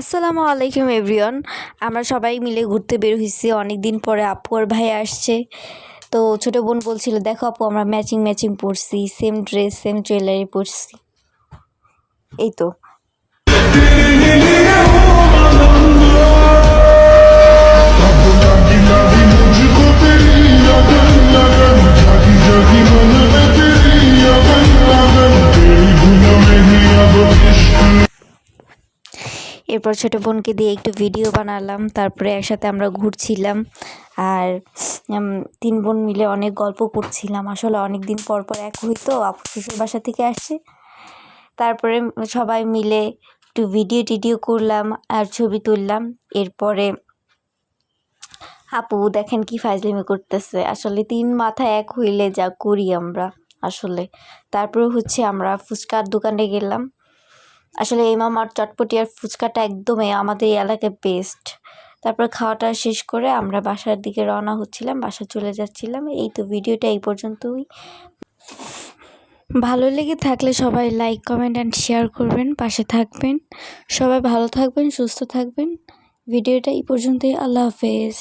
আসসালামু আলাইকুম এভরিওয়ান। আমরা সবাই মিলে ঘুরতে বের হয়েছি অনেক দিন পরে। আপু আর ভাই আসছে, তো ছোটো বোন বলছিল দেখো আপু আমরা ম্যাচিং ম্যাচিং পরছি, সেম ড্রেস সেম জুয়েলারি পরছি। এই তো এরপর ছোটো বোনকে দিয়ে একটু ভিডিও বানালাম, তারপরে একসাথে আমরা ঘুরছিলাম আর তিন বোন মিলে অনেক গল্প করছিলাম। আসলে অনেক দিন পর পর এক হইতো, আপু শ্বশুর বাসা থেকে আসছে, তারপরে সবাই মিলে একটু ভিডিও টিডিও করলাম আর ছবি তুললাম। এরপরে আপু দেখেন কি ফাজলামি করতেছে, আসলে তিন মাথা এক হইলে যা করি আমরা আসলে। তারপরে আমরা ফুচকার দোকানে গেলাম। আসলে এই মামার চটপটি আর ফুচকাটা একদমই আমাদের এই এলাকায় বেস্ট। তারপর খাওয়াটা শেষ করে আমরা বাসার দিকে রওনা হচ্ছিলাম, বাসা চলে যাচ্ছিলাম। এই তো ভিডিওটা এই পর্যন্তই। ভালো লেগে থাকলে সবাই লাইক কমেন্ট অ্যান্ড শেয়ার করবেন, পাশে থাকবেন। সবাই ভালো থাকবেন, সুস্থ থাকবেন। ভিডিওটা এই পর্যন্তই। আল্লাহ হাফেজ।